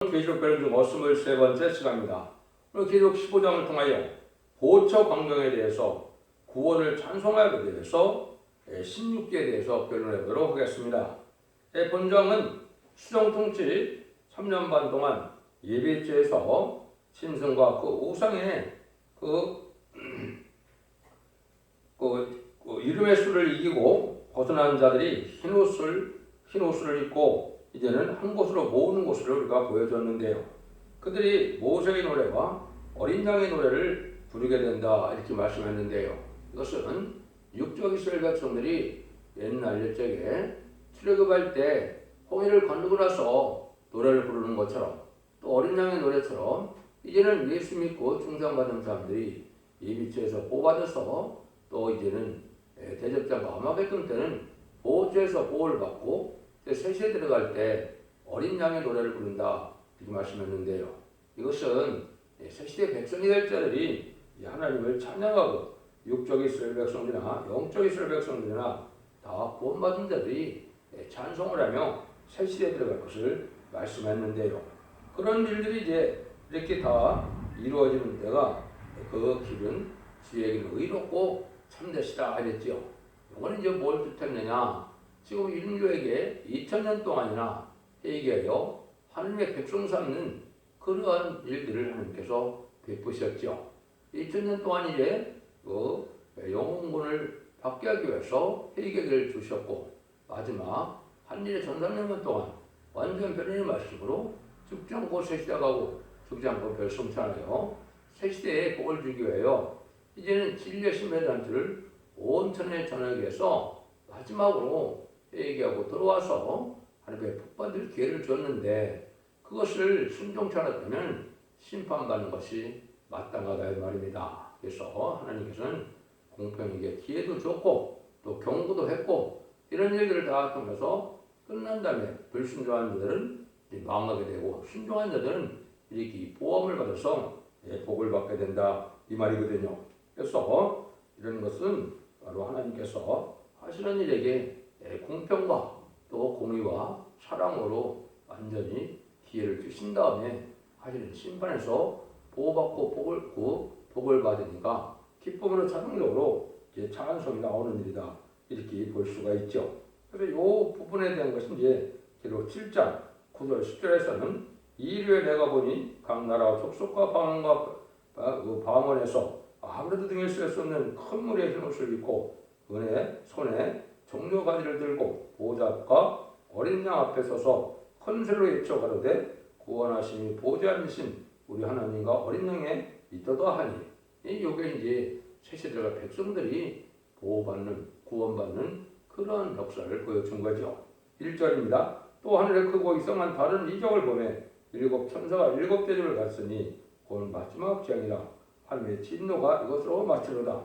계시록 배론 중 23번째 시간입니다. 오늘 계시록 15장을 통하여 보처 광경에 대해서 구원을 찬송하게 대해서 16기에 대해서 변론해 보도록 하겠습니다. 본장은 수정 통치 3년 반 동안 예배죄에서 짐승과 그 우상의 이름의 수를 이기고 벗어난 자들이 흰 옷을 입고 이제는 한 곳으로 모으는 것을 우리가 보여줬는데요. 그들이 모세의 노래와 어린 양의 노래를 부르게 된다 이렇게 말씀했는데요. 이것은 육적 이스라엘 백성들이 옛날 옛적에 출애굽할 때 홍해를 건너고 나서 노래를 부르는 것처럼 또 어린 양의 노래처럼 이제는 예수 믿고 중상받는 사람들이 예비죄에서 보호받아서 또 이제는 대접장과 아마겟돈 때는 보호죄에서 보호를 받고 세시에 들어갈 때 어린 양의 노래를 부른다 이렇게 말씀했는데요. 이것은 세시대 백성이 될 자들이 하나님을 찬양하고 육적 이스라엘 백성들이나 영적 이스라엘 백성들이나 다 구원받은 자들이 찬송을 하며 세시대에 들어갈 것을 말씀했는데요. 그런 일들이 이제 이렇게 다 이루어지는 때가 그 길은 주에게는 의롭고 참되시다 이랬죠. 이거는 이제 뭘 뜻했느냐? 지금 인류에게 2000년 동안이나 회개하여 하나님의 백성 삼는 그러한 일들을 하나님께서 베푸셨죠. 2000년 동안 이제 영혼군을 받게 하기 위해서 회개를 주셨고 마지막 한일의 1300년 동안 완전 변론의 말씀으로 죽지 않고 새시대가고 죽지 않고 별성찬하여 새시대에 복을 주기 위하여 이제는 진리의 심의 단추를 온 천하에 전하기 위해서 마지막으로 회개하고 들어와서 하나님의 복받을 기회를 줬는데 그것을 순종치 않았다면 심판받는 것이 마땅하다 이 말입니다. 그래서 하나님께서는 공평하게 기회도 줬고 또 경고도 했고 이런 일들을 다 통해서 끝난 다음에 불순종한 자들은 망하게 되고 순종한 자들은 이렇게 보험을 받아서 복을 받게 된다 이 말이거든요. 그래서 이런 것은 바로 하나님께서 하시는 일에게 공평과 또 공의와 사랑으로 완전히 기회를 주신 다음에 하시는 심판에서 보호받고 복을 받으니까 기쁨으로 자동적으로 이제 찬송이 나오는 일이다 이렇게 볼 수가 있죠. 그래서 이 부분에 대한 것은 이제 기록 7장 9절 10절에서는 이르에 내가 보니 각 나라 족속과 방언에서 아무래도 등에 쓸 수 없는 큰 물의 흰 옷을 입고 손에 종려 가지를 들고 보좌 앞과 어린 양 앞에 서서 큰 소리로 외쳐 가로되 구원하심이 보좌이신 우리 하나님과 어린 양에 있도다 하니 이게 이제 세시대가 백성들이 보호받는 구원받는 그런 역사를 보여준 거죠. 1절입니다. 또 하늘에 크고 이상한 다른 이적을 보매 일곱 천사가 일곱 대접을 받으니 곧 마지막 재앙이라 하나님의 진노가 이것으로 마치로다.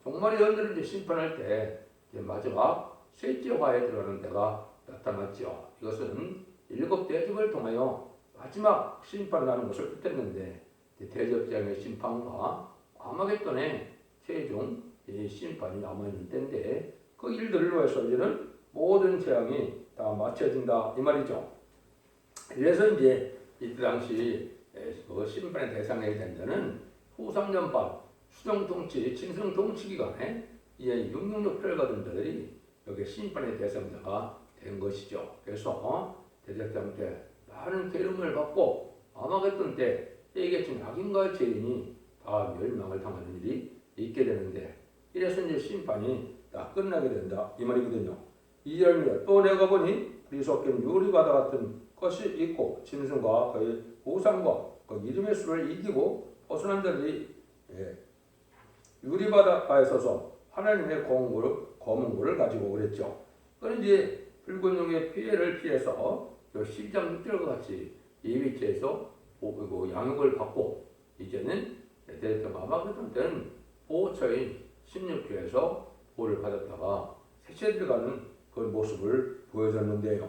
종말의 영들을 이제 심판할 때 이제 마지막 셋째 화에 들어가는 때가 나타났죠. 이것은 일곱 대접을 통하여 마지막 심판을 하는 것을 뜻했는데 대접장의 심판과 아마겟돈의 최종 심판이 남아있는 때인데 그 일들을 위해서 이제는 모든 재앙이 다 마쳐진다 이 말이죠. 그래서 이제 이때 당시 그 심판의 대상이 된 자는 후 3년 반 수정통치, 짐승통치 기간에 이제 666표를 받은 자들이 여기 심판의 대상자가 된 것이죠. 그래서 대접장 때 많은 괴로움을 받고 아마겟돈 때 이게 악인과 죄인이 다 멸망을 당하는 일이 있게 되는데 이래서 이제 심판이 다 끝나게 된다 이 말이거든요. 2절입니다. 또 내가 보니 그리스도께는 유리바다 같은 것이 있고 짐승과 그의 우상과 그 이름의 수를 이기고 벗어난 자들이 유리바다에 서서 하나님의 검은 고를 가지고 그랬죠. 그는 이제 붉은 용의 피해를 피해서 12장 6절과 같이 예비죄에서 양육을 받고 이제는 대대적 아마겟돈 때는 보호처인 16교에서 보호를 받았다가 세시에 들어가는 그 모습을 보여줬는데요.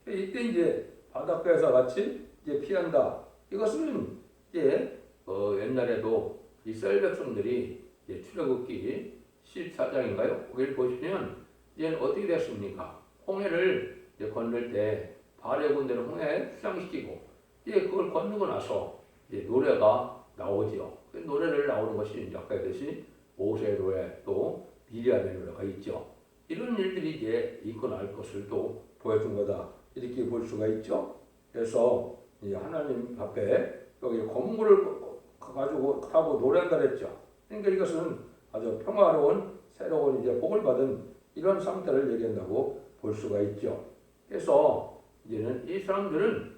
이때 이제 바닷가에서 같이 이제 피한다. 이것은 이제 옛날에도 이스라엘 백성들이 출애굽기 14장인가요? 거기를 보시면 이제 어떻게 됐습니까? 홍해를 건널 때 바알의 군대를 홍해에 수장시키고 이제 그걸 건너고 나서 이제 노래가 나오지요. 그 노래를 나오는 것이 이제 아까 했듯이 모세의 노래 또 미리암의 노래가 있죠. 이런 일들이 이제 있고 날 것을 또 보여준 거다 이렇게 볼 수가 있죠. 그래서 이 하나님 앞에 여기 거문고를 가지고 타고 노래한다 그랬죠. 그러니까 이것은 아주 평화로운 새로운 이제 복을 받은 이런 상태를 얘기한다고 볼 수가 있죠. 그래서 이제는 이 사람들은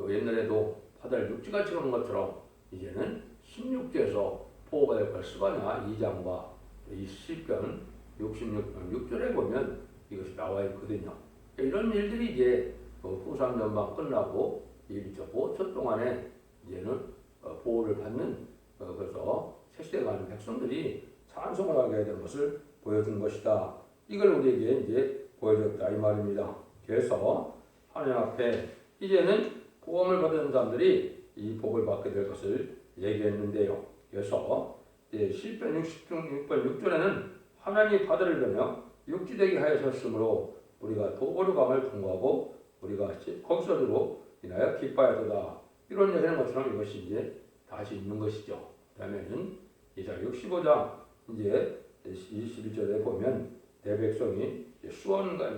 옛날에도 바다를 육지같이 오는 것처럼 이제는 16절에서 보호받을 걸 스바냐 2장과 이 시편 6절에 보면 이것이 나와 있거든요. 이런 일들이 이제 후삼 전반 끝나고 1.5초 동안에 이제는 보호를 받는 그래서 세시대 가는 백성들이 찬송을 하게 되는 것을 보여준 것이다. 이걸 우리에게 이제 보여줬다 이 말입니다. 그래서 하나님 앞에 이제는 구원을 받은 사람들이 이 복을 받게 될 것을 얘기했는데요. 그래서 시편 66편 6절에는 하나님이 바다를 가며 육지되게 하셨으므로 우리가 도보르강을 통과하고 우리가 거기서도 인하여 기뻐하도다. 이런 얘기하는 것처럼 이것이 이제 다시 있는 것이죠. 그다음에는 이사야 65장 이제 21절에 보면 내 백성이 수원과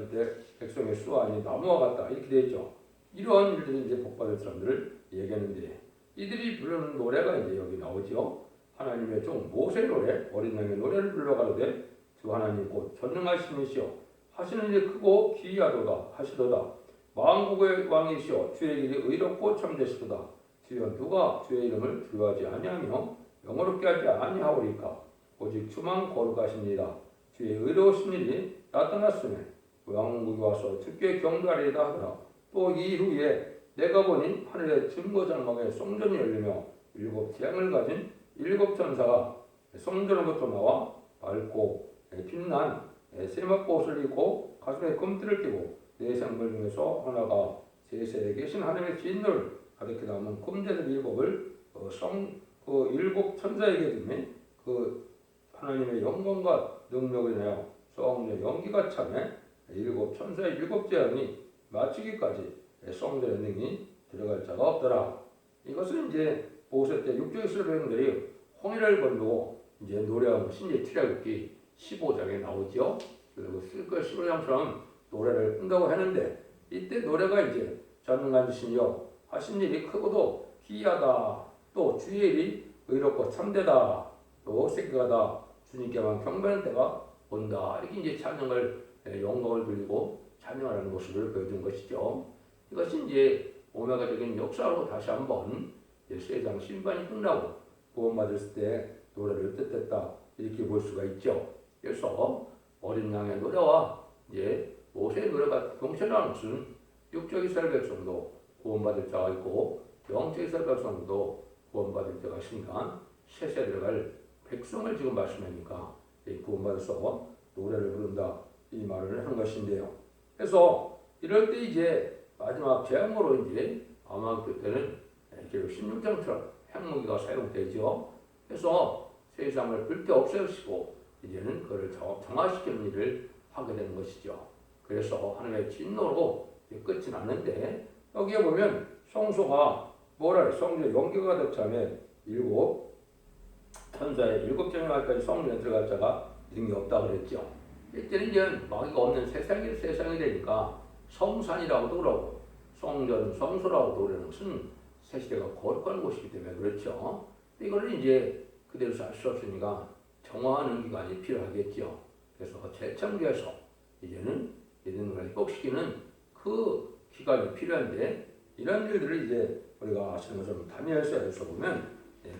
백성의 수완이 나무와 같다 이렇게 되어 있죠. 이러한 일들이 이제 복받을 사람들을 얘기하는데 이들이 부르는 노래가 이제 여기 나오죠. 하나님의 종 모세 노래, 어린 양의 노래를 불러가로되 주 하나님 곧 전능하시니시오 하시는 일이 크고 기이하도다 하시도다. 만국의 왕이시오 주의 길이 의롭고 참되시도다. 주여 누가 주의 이름을 두려워하지 아니하며 영어롭게 하지 아니하오리까. 오직 주만 거룩하십니다. 주의 의로우신 일이 나타났으며 왕국이 와서 주께 경배하리이다 하더라. 또 이후에 내가 보니 하늘의 증거장막에 성전이 열리며 7 태양을 가진 7 천사가 성전으로부터 나와 밝고 빛난 세마포옷을 입고 가슴에 금띠를 띠고 네 생물 중에서 하나가 세세에 계신 하나님의 진노를 가득히 담은 금제들 7을 그 7 천사에게 주매 그 하나님의 영광과 능력을 내어 성전의 연기가 참에 7 천사의 7 재앙이 마치기까지 성전의 능이 들어갈 자가 없더라. 이것은 이제 모세 때 육조 이스라엘 백성들이 홍해를 건너고 이제 노래하는 것이 이제 출애굽기 15장에 나오죠. 그리고 실컷 15장처럼 노래를 끈다고 하는데 이때 노래가 이제 전능한 주시며 하신 일이 크고도 기이하다. 또 주의 일이 의롭고 참되다. 또 새끼가다. 주님께만 경배하는 때가 온다. 이렇게 이제 찬양을 영광을 돌리고 찬양하는 모습을 보여준 것이죠. 이것이 이제 오메가적인 역사로 다시 한번 세상 심판이 끝나고 구원받을 때 노래를 뜻했다 이렇게 볼 수가 있죠. 그래서 어린 양의 노래와 이제 모세의 노래가 동시라는 것은 육적 이스라엘 백성도 구원받을 자가 있고 영적 이스라엘 백성도 구원받을 자가 있으니까 셋에 들어갈 백성을 지금 말씀하니까 구원받아서 노래를 부른다 이 말을 하는 것인데요. 그래서 이럴 때 이제 마지막 재앙으로 이제 아마 그때는 16장처럼 핵무기가 사용되죠. 그래서 세상을 불태 없애시고 이제는 그를 정화시키는 일을 하게 되는 것이죠. 그래서 하나님의 진노로 끝이 났는데 여기에 보면 성소가 뭐라 해? 성전에 연기가 가득 차면 7 천사의 7 장까지 성전에 들어갈 자가 능이 없다 그랬죠. 이때는 이제 마귀가 없는 세상이 되니까 성산이라고도 그러고 성전, 성소라고도 그러는 것은 새시대가 거룩한 곳이기 때문에 그렇죠. 이거는 이제 그대로 살 수 없으니까 정화하는 기간이 필요하겠죠. 그래서 재창조해서 이제는 이들을 회복시키는 그 기간이 필요한데 이런 일들을 이제 우리가 아시는 것처럼 다니엘서에서 보면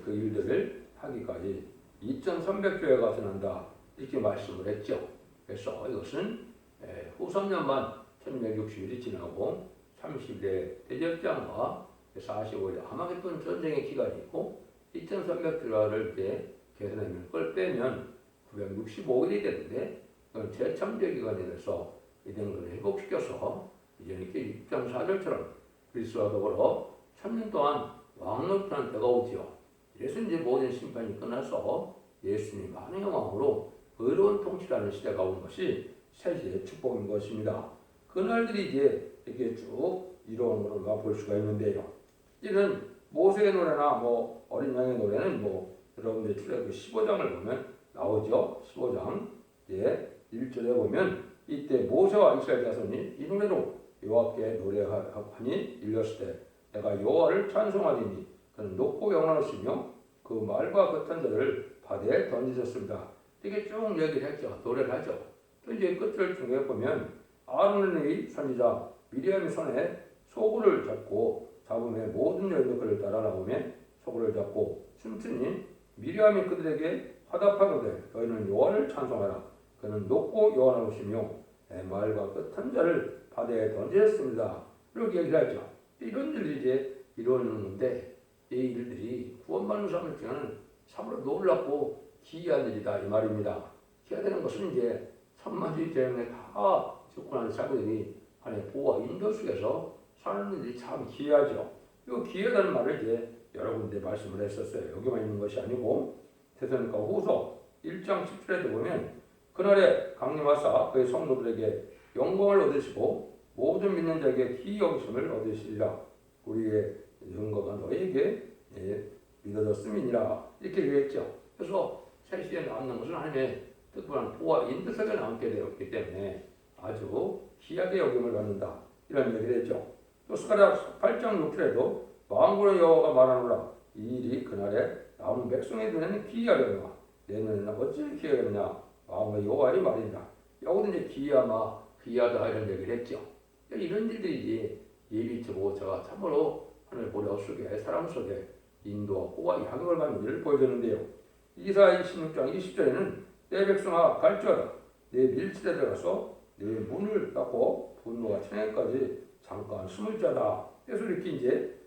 그 일들을 하기까지 2300조회가 지난다 이렇게 말씀을 했죠. 그래서 이것은 후삼년만 1660일이 지나고 30일의 대적장과 45일의 하마겟돈 전쟁의 기간이 있고 2300조회를 이제 계산하면 그걸 빼면 965일이 되는데 그건 재창조 기간이 돼서 이런 걸 회복시켜서 이제 이렇게 6.4절처럼 그리스도와 더불어 1000년 동안 왕노릇하는 때가 오지요. 그래서 이제 모든 심판이 끝나서 예수님이 많은 영광으로 의로운 통치라는 시대가 온 것이 새시대의 축복인 것입니다. 그날들이 이제 이렇게 쭉 이런 걸 우리가 볼 수가 있는데요. 이는 모세의 노래나 뭐 어린 양의 노래는 뭐 여러분들 출애굽기 15장을 보면 나오죠. 15장 1절에 보면 이때 모세와 이스라엘 자손이 이 노래로 여호와께 노래하니 일렀을 때 내가 여호와를 찬송하리니 그는 높고 영원하시며 그 말과 같은 자를 바다에 던지셨습니다. 이렇게 쭉 얘기를 했죠. 노래를 하죠. 또 이제 끝을 중에 보면 아론의 선지자 미리암이 손에 소굴을 잡음에 모든 여인도 그를 따라 나오며 소굴을 잡고 춤추니 미리암이 그들에게 화답하거든 너희는 여호와를 찬송하라. 그는 높고 영원하시며 말과 끝한 자를 바다에 던지셨습니다. 이렇게 얘기를 하죠. 이런 일들이 이제 이루어지는데 이 일들이 구원받는 사람을 중에는 참으로 놀랍고 기이한 일이다 이 말입니다. 기이하다는 것은 이제 천만주의 재앙에 다 죽고 난 자들이 하나님의 보호와 인도 속에서 사는 일이 참 기이하죠. 이 기이하다는 말을 이제 여러 군데 말씀을 했었어요. 여기만 있는 것이 아니고 데살로니가 후서 1장 10절에도 보면 그날에 강림하사 그의 성도들에게 영광을 얻으시고 모든 믿는 자에게 기이 여기심을 얻으시리라. 우리의 증거가 너에게 믿어졌음이니라. 이렇게 얘기했죠. 그래서 세시에 남는 것은 하나님의 특별한 보호와 인도 속에 남게 되었기 때문에 아주 귀하게 여김을 받는다. 이런 얘기를 했죠. 또 스가랴 8장 6절에도 만군의 여호와가 말하노라. 이 일이 그날에 남은 백성의 눈에는 기이하려니와 내 눈에는 어찌 기이하겠느냐. 만군의 여호와의 말이다. 여기도 이제 귀하다 이런 얘기를 했죠. 이런 일들이 이제 예비치고 제가 참으로 하늘의 보좌 속에 사람 속에 인도와 호와 양육을 받는 일을 보여주는데요. 이사야 26장 20절에는 내 백성아 갈지어다. 내 밀실에 들어가서 내 문을 닫고 분노가 천행까지 잠깐 숨을 자다. 그래서 이렇게 이제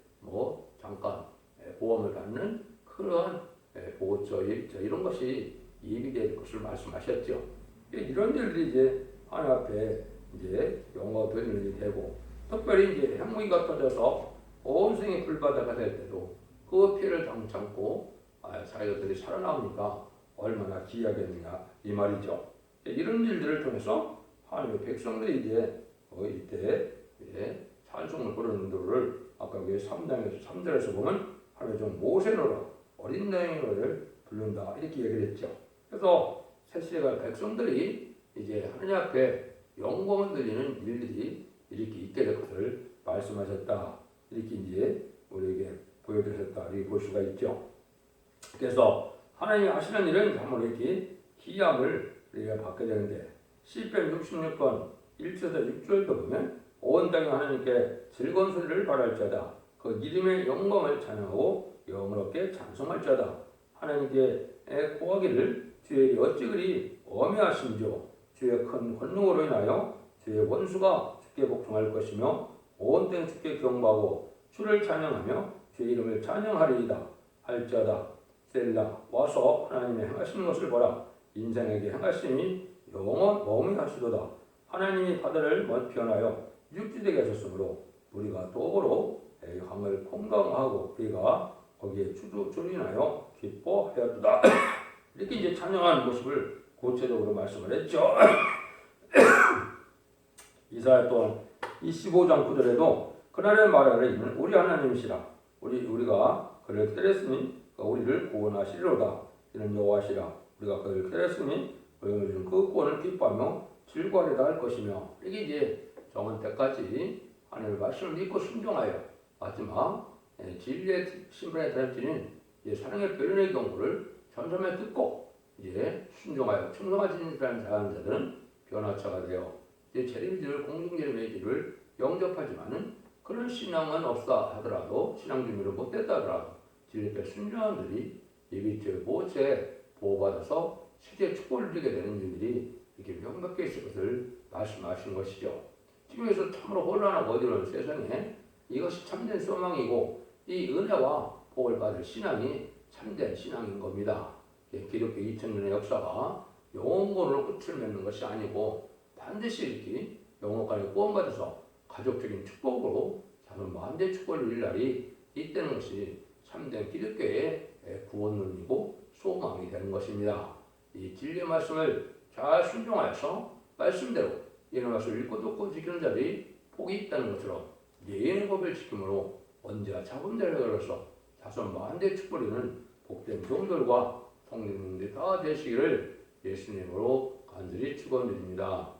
잠깐 보험을 받는 그런 보호처, 예비처 이런 것이 예비될 것을 말씀하셨죠. 이런 일들이 이제 하나님 앞에 이제 영광 돌리는 일이 되고 특별히 이제 핵무기가 터져서 온 생이 불바다가 될 때도 그 피해를 참고 자기들이 살아나오니까 얼마나 기이하겠느냐 이 말이죠. 이런 일들을 통해서 하나님의 백성들이 이제 이때 찬송을 부르는 노래를 아까 왜 3절에서 보면 하나님의 종 모세의 노래 어린 양의 노래를 부른다 이렇게 얘기를 했죠. 그래서 새시대가 백성들이 이제 하나님 앞에 영광을 드리는 일들이 이렇게 있게 될 것을 말씀하셨다. 이렇게 이제 우리에게 보여주셨다. 이렇게 볼 수가 있죠. 그래서 하나님이 하시는 일은 정말 이렇게 기함을 우리가 받게 되는데 시편 66번 1절에서 6절도 보면 온 땅이 하나님께 즐거운 소리를 바랄지어다. 그 이름의 영광을 찬양하고 영원롭게 찬송할지어다. 하나님께 구하기를 주의 일이 어찌 그리 엄해하신지요. 주의 큰 권능으로 인하여 주의 원수가 주께 복종할 것이며 온 땅이 주께 경배하고 주를 찬양하며 주의 이름을 찬양하리이다. 할지어다. 셀라 와서 하나님의 행하시는 것을 보라. 인생에게 행하심이 영원 머무하시도다. 하나님이 바다를 피어나여 육지되게 하셨으므로 우리가 도로 강을 콩강하고 우리가 거기에 줄인하여 기뻐하였도다. 이렇게 이제 찬양하는 모습을 구체적으로 말씀을 했죠. 이사야 또한 25장 9절에도 그날의 말하기를 우리 하나님이시라. 우리가 그를 기다렸으니 우리를 구원하시리로다. 이는 여호와시라. 우리가 그를 기다렸으니 그 구원을 기뻐하며 즐거워하리다 할 것이며 이게 이제 정한 때까지 하나님의 말씀을 믿고 순종하여 마지막 진리의 신분에 달지는 사랑의 표현의 경우를 전점에 듣고 순종하여 충성하시는 자들은 변화차가 되어 재림지를 공중재림의 길을 영접하지만은 그런 신앙은 없다 하더라도 신앙 준비를 못했다 하더라도 진리에 순종한 들이 예비죄 모세 보호받아서 세계 축복을 누리게 되는 일들이 이렇게 명백히 있을 것을 말씀하신 것이죠. 지금에서 참으로 혼란하고 어지러운 세상에 이것이 참된 소망이고 이 은혜와 복을 받을 신앙이 참된 신앙인 겁니다. 기독교 2000년의 역사가 영원으로 끝을 맺는 것이 아니고 반드시 이렇게 영원까지 구원받아서 가족적인 축복으로 자손 만대 축복을 누릴 날이 있다는 것이 참된 기독교의 구원론이고 소망이 되는 것입니다. 이 진리의 말씀을 잘 순종하여서 말씀대로 이런 것을 읽고 듣고 지키는 자들이 복이 있다는 것처럼 예인의 법을 지킴으로 언제나 자범자를 걸어서 자손 만대 축복이는 복된 종들과 성령님들 다 되시기를 예수님으로 간절히 축원드립니다.